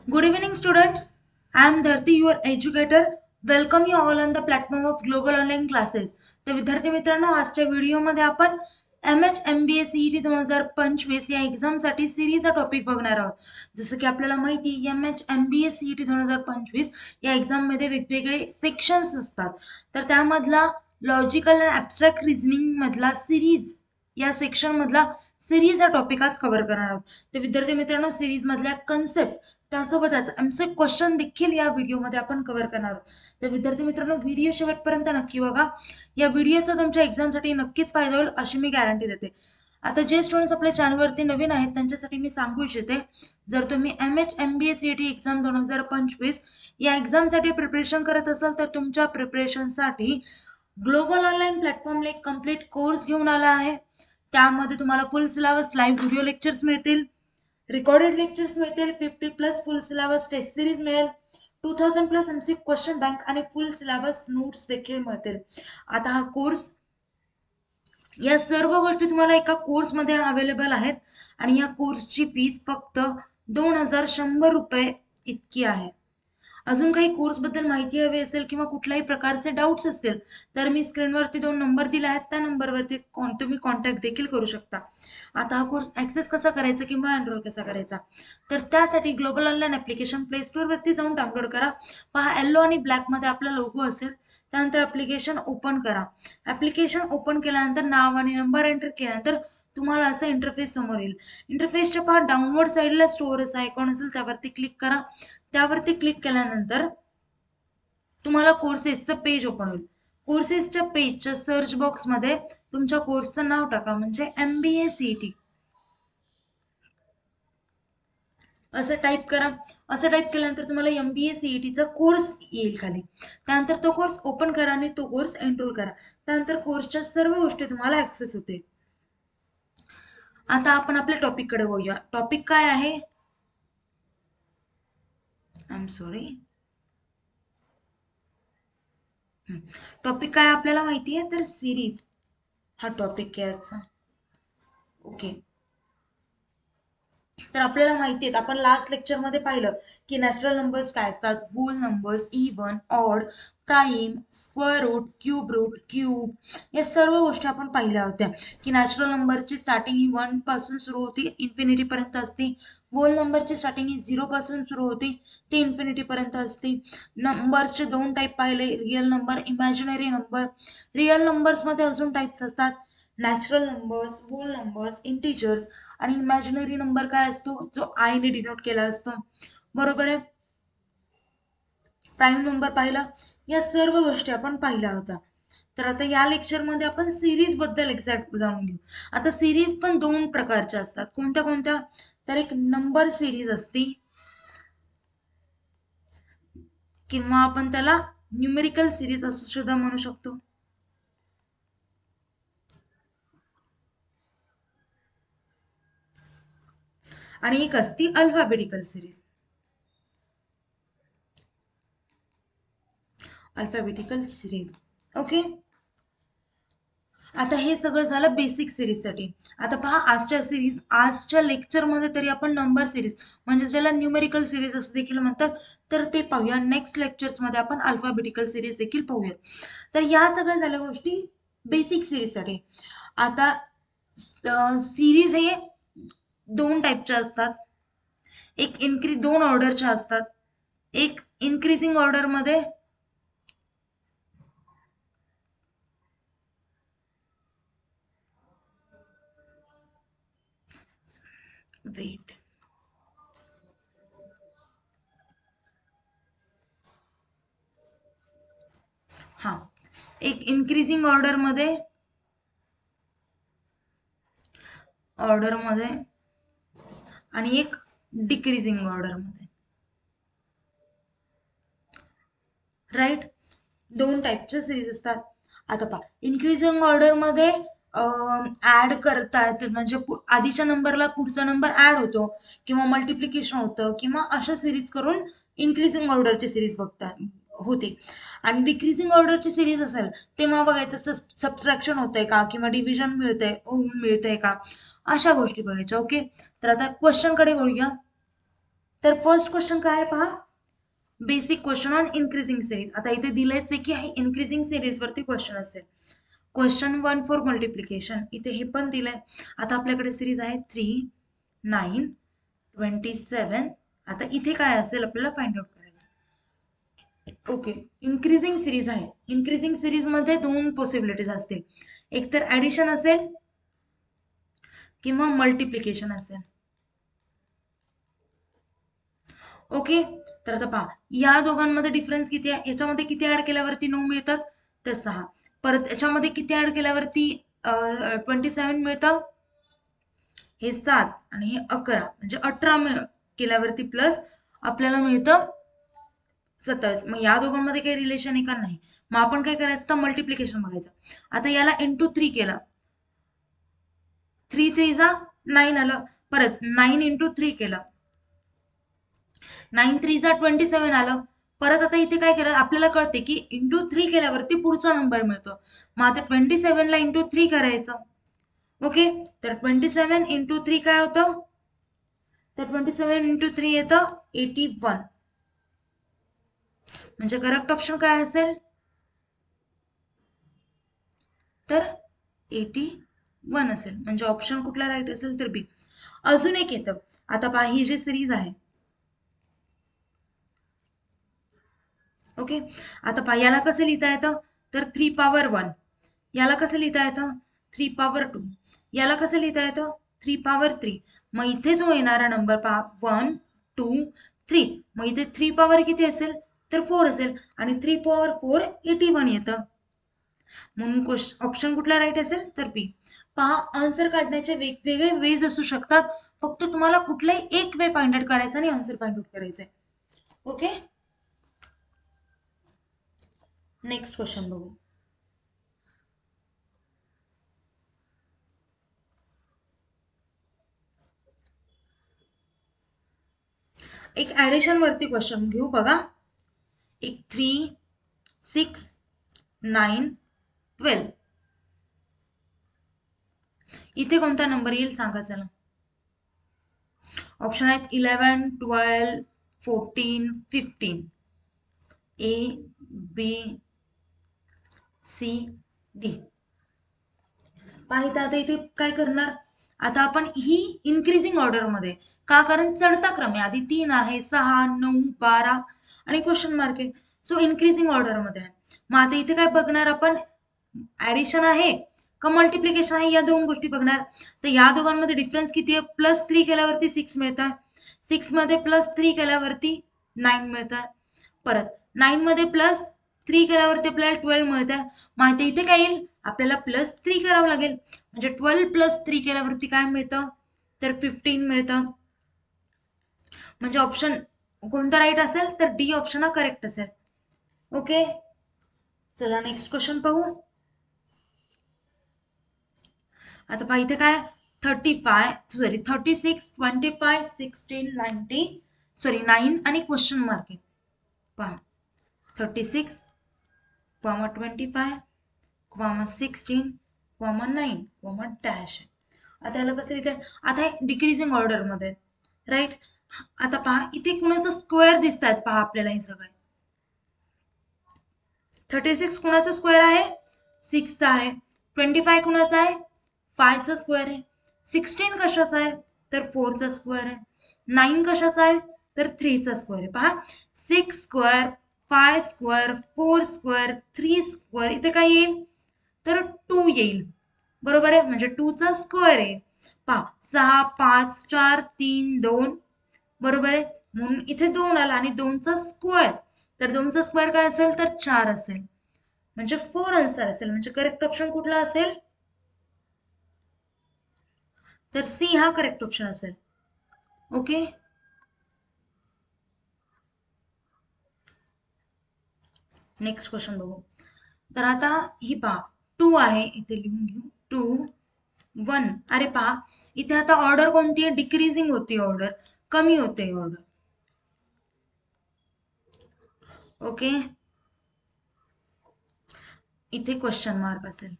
Good evening, students. I am Dharti, your educator. Welcome you all on the platform of Global Online Classes. तर विद्यार्थी मित्रांनो, आजच्या व्हिडिओमध्ये आपण MHMBA CET 2025 या एक्झामसाठी सिरीजचा टॉपिक बघणार आहोत. जसं की आपल्याला माहिती MHMBA CET 2025 या एक्झाममध्ये वेगवेगळे सेक्शन्स असतात. तर त्यामधला लॉजिकल अँड ॲब्स्ट्रॅक्ट रिझनिंग मधला सिरीज या सेक्शन मधला सिरीज हा टॉपिक आज कव्हर करणार आहोत. तर विद्यार्थी मित्रांनो, सिरीज मधल्या कन्सेप्ट त्यासोबतच एमसेट क्वेश्चन देखील या व्हिडिओमध्ये आपण कव्हर करणार आहोत. तर विद्यार्थी मित्रांनो, व्हिडिओ शेवटपर्यंत नक्की बघा. या व्हिडिओचा तुमच्या एक्झामसाठी नक्कीच फायदा होईल अशी मी गॅरंटी देते. आता जे स्टुडंट्स आपल्या चॅनलवरती नवीन आहेत त्यांच्यासाठी मी सांगू इच्छिते, जर तुम्ही MHMBA CET एक्झाम 2025 या एक्झामसाठी प्रिपरेशन करत असाल तर तुमच्या प्रिपरेशनसाठी ग्लोबल ऑनलाईन प्लॅटफॉर्मला एक कम्प्लीट कोर्स घेऊन आला आहे. त्यामध्ये तुम्हाला फुल सिलेबस लाईव्ह व्हिडिओ लेक्चर्स मिळतील, रेकॉर्डेड लेक्चर्स मिळतील, 50+ फुल सिलेबस टेस्ट सिरीज मिळेल, 2000+ MCQ क्वेश्चन बँक आणि फुल सिलेबस नोट्स देखील मिळतील. आता हा कोर्स, या सर्व गोष्टी तुम्हाला एका कोर्समध्ये अवेलेबल आहेत आणि या कोर्सची फीस फक्त 2100 रुपये इतकी आहे. अजून काही कोर्सबद्दल माहिती हवी असेल किंवा कुठल्याही प्रकारचे डाऊट्स असतील तर मी स्क्रीनवरती 2 नंबर दिले आहेत, त्या नंबरवरती तुम्ही कॉन्टॅक्ट देखील करू शकता. आता हा कोर्स ॲक्सेस कसा करायचा किंवा एनरोल कसा करायचा, तर त्यासाठी ग्लोबल ऑनलाईन ॲप्लिकेशन प्ले स्टोअरवरती जाऊन डाउनलोड करा. पहा, येलो आणि ब्लॅकमध्ये आपला लोगो असेल. त्यानंतर ॲप्लिकेशन ओपन करा. ॲप्लिकेशन ओपन केल्यानंतर नाव आणि नंबर एंटर केल्यानंतर तुम्हाला असं इंटरफेस समोर येईल. इंटरफेसच्या पहा डाउनवर्ड साईडला स्टोअरचा आयकॉन असेल, त्यावरती क्लिक करा. त्यावरती क्लिक केल्यानंतर तुम्हाला कोर्सेसचं पेज ओपन होईल. कोर्सेसच्या पेजच्या सर्च बॉक्समध्ये तुमच्या कोर्सचं नाव टाका, म्हणजे MBA CET असं टाईप करा. असं टाईप केल्यानंतर तुम्हाला MBA CETचा कोर्स येईल खाली. त्यानंतर तो कोर्स ओपन करा आणि तो कोर्स एनरोल करा. त्यानंतर कोर्सच्या सर्व गोष्टी तुम्हाला ऍक्सेस होते. आता आपण आपल्या टॉपिककडे वळूया. टॉपिक काय आहे? I am sorry. टॉपिक काय आपल्याला माहिती आहे, तर सिरीज हा टॉपिक आहे याचा. ओके. तर आपल्याला माहिती आहे, आपण लास्ट लेक्चरमध्ये पाहिलं की नॅचरल नंबर्स काय असतात, whole numbers, even, odd, prime, square root, cube root, cube, या सर्व गोष्टी आपण पाहिल्या होत्या की नॅचरल नंबरची स्टार्टिंग ही 1 पासून सुरू होती, इन्फिनिटी पर्यंत असते. होल नंबरची स्टार्टिंग ही 0 पासून सुरू होती, ते इन्फिनिटी पर्यंत असते. नंबर्सचे 2 टाईप पाहिले, real number, imaginary number. Real numbers मध्ये अजून टाईप्स असतात, natural numbers, whole numbers, integers. आणि इमॅजिनरी नंबर काय असतो, जो आय ने डिनोट केला असतो. बरोबर आहे. प्राईम नंबर पाहिला. या सर्व गोष्टी आपण पाहिल्या होत्या. तर आता या लेक्चरमध्ये आपण सिरीज बद्दल एक्झॅक्ट जाणून घेऊ. आता सिरीज पण 2 प्रकारच्या असतात. कोणत्या कोणत्या, तर एक नंबर सिरीज असते किंवा आपण त्याला न्यूमेरिकल सिरीज असं सुद्धा म्हणू शकतो. आणि एक असती alphabetical series. Alphabetical series. Okay. आता हे सगळं झालं बेसिक सिरीजसाठी. आता पहा, आजच्या लेक्चरमध्ये तरी आपण नंबर सिरीज म्हणजे ज्याला न्यूमेरिकल सिरीज असं देखील म्हणतात, तर ते पाहूया. नेक्स्ट लेक्चर्समध्ये आपण अल्फाबेटिकल सिरीज देखील पाहूयात. तर या सगळ्या झाल्या गोष्टी बेसिक सिरीजसाठी. आता सिरीज हे 2 टाईपच्या असतात. एक इन्क्रीज 2 ऑर्डरच्या असतात. एक इन्क्रीजिंग ऑर्डरमध्ये, वेट, हा, एक इन्क्रीजिंग ऑर्डरमध्ये आणि एक डिक्रीजिंग ऑर्डरमध्ये. राईट. 2 टाईपच्या सिरीज असतात. आता पहा, इन्क्रीजिंग ऑर्डरमध्ये ऍड करतात, म्हणजे आधीच्या नंबरला पुढचा नंबर ऍड होतो किंवा मल्टिप्लिकेशन होतं किंवा अशा सिरीज करून इन्क्रीजिंग ऑर्डरची सिरीज बघतात होते. आणि डिक्रीजिंग ऑर्डरची सिरीज असेल तेव्हा बघायचं सबट्रॅक्शन होतंय का किंवा डिव्हिजन मिळतंय का, अशा गोष्टी बघायच्या. ओके. तर आता क्वेश्चन कडे वळूया. तर फर्स्ट क्वेश्चन काय आहे पहा, basic question on increasing series. आता इथे दिलंच आहे की हे इन्क्रीजिंग सिरीज वरती क्वेश्चन असेल. क्वेश्चन 1 फॉर मल्टिप्लिकेशन, इथे हे पण दिलंय. आता आपल्याकडे सिरीज आहे 3, 9, 27. आता इथे काय असेल आपल्याला फाइंड आउट करायचं. ओके, इन्क्रीजिंग सिरीज आहे. इन्क्रीजिंग सिरीज मध्ये दोन पॉसिबिलिटीज असतील, एक तर ऍडिशन असेल किंवा मल्टिप्लिकेशन असेल. ओके, तर आता पहा या दोघांमध्ये डिफरन्स किती आहे. याच्यामध्ये किती ऍड केल्यावरती 9 मिळतात, तर 6. परत याच्यामध्ये किती ऍड केल्यावरती 27 मिळतं, हे 7 आणि हे 11, म्हणजे 18 केल्यावरती प्लस आपल्याला मिळतं 27. मग या दोघांमध्ये काही रिलेशन आहे का, नाही. मग आपण काय करायचं, तर मल्टिप्लिकेशन बघायचं. आता याला इंटू 3 केलं, 3 3 जा 9 आलं. परत 9 इंटू 3 केलं, 9 3 जा 27 आलं. परत आता इथे काय करा, आपल्याला कळते की इंटू 3 केल्यावरती पुढचा नंबर मिळतो. मग आता 27 ला इंटू 3 करायचं. ओके, तर 27 इंटू 3 काय होतं, तर 27 इंटू 3 येतं 81. म्हणजे करेक्ट ऑप्शन काय असेल, तर 81 असेल. म्हणजे ऑप्शन कुठला राईट असेल, तर बी. अजून एक येतं. आता पहा ही जी सिरीज आहे, ओके, आता पहा याला कसं लिहिता येतं, तर 3 पॉवर 1. याला कसं लिहिता येतं, 3 पॉवर 2. याला कसं लिहिता येतं, 3 पॉवर 3. मग इथे जो येणारा नंबर पहा 1 2 3, मग इथे 3 पॉवर किती असेल, तर 4 असेल. आणि 3 पॉवर 4 81 येतं. म्हणून ऑप्शन कुठला राईट असेल, तर बी. पहा आन्सर काढण्याचे वेगवेगळे वेज असू शकतात, फक्त तुम्हाला कुठलाही एक वे फाइंड आउट करायचा आणि आन्सर फाइंड आउट करायचंय. ओके, नेक्स्ट क्वेश्चन बघू. एक ऍडिशन वरती क्वेश्चन घेऊ बघा. एक 3 6 9 12, इथे कोणता नंबर येईल सांगा चला. ऑप्शन आहेत 11 12 14 15. A B C D. पाहिजे आता इथे काय करणार, आता आपण ही इन्क्रीजिंग ऑर्डर मध्ये, का, कारण चढता क्रम आहे. आधी 3 आहे, 6 9 12 आणि क्वेश्चन मार्क आहे. सो इन्क्रीजिंग ऑर्डर मध्ये आहे. मग आता इथे काय बघणार आपण, ऍडिशन आहे का मल्टिप्लिकेशन आहे, या दोन गोष्टी बघणार. तर या दोघांमध्ये डिफरन्स किती आहे, +3 केल्यावरती 6 मिळतं, 6 मध्ये +3 केल्यावरती 9 मिळतं. परत 9 मध्ये +3 केल्यावरती आपल्याला 12 मिळतं. मग इथे काय येईल, आपल्याला +3 करावं लागेल. म्हणजे 12 + 3 केल्यावरती काय मिळतं, तर 15 मिळतं. म्हणजे ऑप्शन कोणता राईट असेल, तर डी ऑप्शन हा करेक्ट असेल. ओके, चला नेक्स्ट क्वेश्चन पाहू. आता पहा इथे काय, 36 25 16 90 9 आणि क्वेश्चन मार्क आहे. पहा 36 25 16 9 डॅश. आता याला कसं लिहिते, आता डिक्रीजिंग ऑर्डर मध्ये, राईट. आता पहा इथे कुणाचं स्क्वेअर दिसत आहेत, पहा आपल्याला हे सगळे. 36 कुणाचा स्क्वेअर आहे, 6 चा आहे. 25 कुणाचा आहे, 5 चा स्क्वेअर आहे. 16 कशाचा आहे, तर 4 चा स्क्वेअर आहे. 9 कशाचा आहे, तर 3 चा स्क्वेअर आहे. पहा 6 स्क्वेअर 5 स्क्वेअर 4 स्क्वेअर 3 स्क्वेअर, इथे काय येईल, तर 2 येईल. बरोबर आहे, म्हणजे 2 चा स्क्वेअर आहे. पहा 6 5 4 3 2, बरोबर आहे. म्हणून इथे 2 आला आणि 2 चा स्क्वेअर, तर 2 चा स्क्वेअर काय असेल, तर 4 असेल. म्हणजे 4 आन्सर असेल. म्हणजे करेक्ट ऑप्शन कुठला असेल, तर सी हा करेक्ट ऑप्शन असेल. ओके, नेक्स्ट क्वेश्चन बघू. तर आता ही पहा 2 आहे, इथे लिहून घेऊ 2 1. अरे पहा इथे आता ऑर्डर कोणती आहे, डिक्रीजिंग होती ऑर्डर, कमी होते ऑर्डर. ओके, इथे क्वेश्चन मार्क असेल.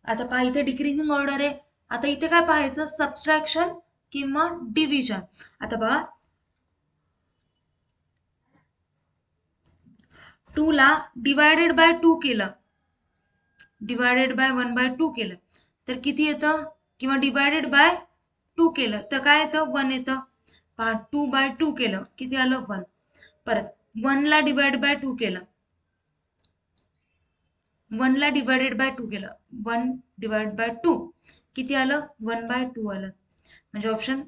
आता पहा इथे डिक्रीजिंग ऑर्डर आहे. आता इथे काय पाहायचं, सबस्ट्रॅक्शन किंवा डिव्हिजन. आता बघा 2 ला डिवायडेड बाय 2 केलं, डिवायडेड बाय 1/2 केलं तर किती येतं, किंवा डिवायडेड बाय 2 केलं तर काय येतं, 1 येतं. पहा 2/2 केलं किती आलं, 1. परत 1 ला डिवाइड बाय 2 केलं, 1 ला डिवायडेड बाय 2 केलं, 1 डिवाइड बाय 2 किती आलं, 1/2 आलं. म्हणजे ऑप्शन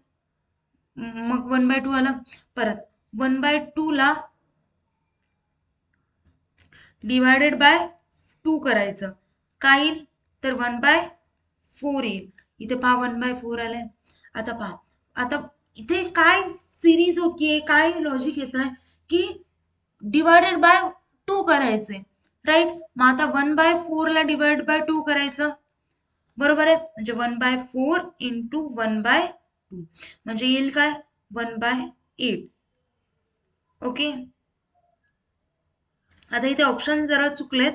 मग 1/2 आलं. परत 1/2 ला डिवायडेड बाय 2 करायचं, काय येईल तर 1/4 येईल. इथे पहा 1/4 आलंय. आता पहा, आता इथे काय सिरीज होतीये, काय लॉजिक येत आहे की डिवायडेड बाय 2 करायचे, राईट. मग आता 1/4 ला डिवाइड बाय 2 करायचं, बरोबर आहे. म्हणजे 1/4 इंटू 1/2 म्हणजे येईल काय, 1/8. ओके. आता इथे ऑप्शन जरा चुकलेत,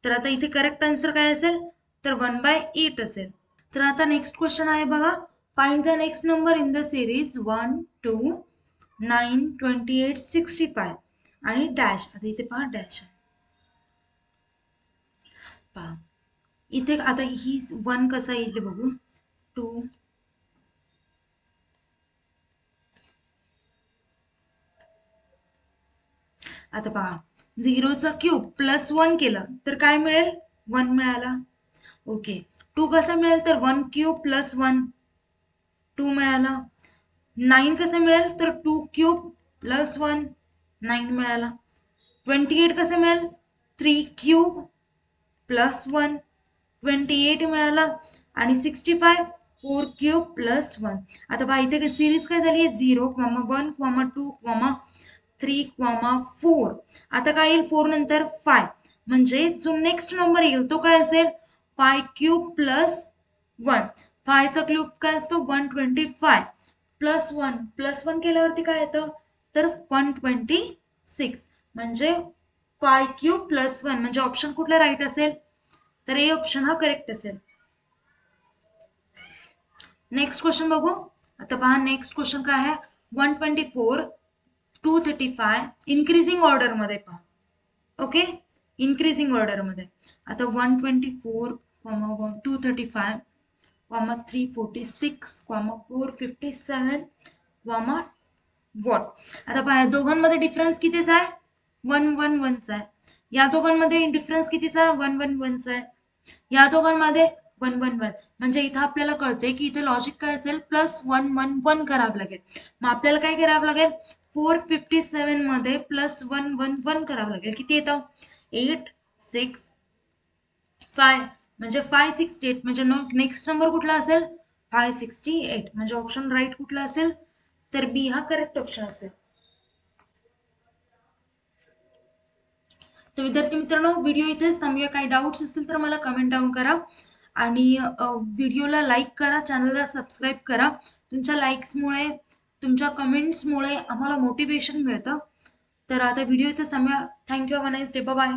तर आता इथे करेक्ट आन्सर काय असेल तर 1/8 असेल. तर आता नेक्स्ट क्वेश्चन आहे बघा, find the next number in the series 1, 2, 9, 28, 65 आणि डॅश. आता इथे पहा डॅश आहे, पहा इथे आता ही 1 कसा येईल बघू, 2, आता पहा 0चा क्यूब प्लस 1 केलं तर काय मिळेल, 1 मिळाला. ओके. 2 कसा मिळेल तर 1 क्यूब प्लस 1, 2 मिळाला. 9 कसं मिळेल तर 2 क्यूब प्लस 1, 9 मिळाला. 28 कसं मिळेल, 3 क्यूब प्लस 1, 28 मिळाला. आणि 65 4 क्यूब प्लस 1. आता पहा इथे सिरीज काय झाली आहे, 0, 1, 2, 3, 4. आता काय येईल 4 नंतर 5, म्हणजे जो नेक्स्ट नंबर येईल तो काय असेल, 5 क्यूब प्लस 1. 5 चा क्यूब काय असतो, 125 प्लस 1, प्लस 1 केल्यावरती काय येतं तर 126. म्हणजे 5 क्यूब प्लस 1 म्हणजे ऑप्शन कुठला राईट असेल तर ए ऑप्शन हा करेक्ट असेल. नेक्स्ट क्वेश्चन बघू. आता पहा नेक्स्ट क्वेश्चन काय आहे, 124, 235 इन्क्रीजिंग ऑर्डर मध्ये पहा. ओके, इन्क्रीजिंग ऑर्डर मध्ये. आता 124, 235, 346, 457, वॉट. आता पहा दोघांमध्ये डिफरन्स कितीचा आहे, 1 1 1 चा आहे. या दोघांमध्ये डिफरन्स कितीचा, 1 1 1 चा आहे. या दोघांमध्ये 1 1 1. म्हणजे इथं आपल्याला कळतंय की इथे लॉजिक काय असेल, प्लस 1 1 1 करावं लागेल. मग आपल्याला काय करावं लागेल, 457 मध्ये प्लस 1 1 1 करावं लागेल. किती येतं, 8 6 5 म्हणजे 568. म्हणजे नेक्स्ट नंबर कुठला असेल, 568. म्हणजे ऑप्शन राईट कुठला असेल तर बी हा करेक्ट ऑप्शन असेल. तर विद्यार्थी मित्रांनो, व्हिडिओ इथेच थांबूया. काही डाऊट्स असतील तर मला कमेंट डाऊन करा आणि व्हिडिओला लाईक करा, चॅनलला सबस्क्राईब करा. तुमच्या लाईक्समुळे, तुमच्या कमेंट्समुळे आम्हाला मोटिवेशन मिळतं. तर आता व्हिडिओ इथेच थांबूया. Thank you. Have a nice day. Bye.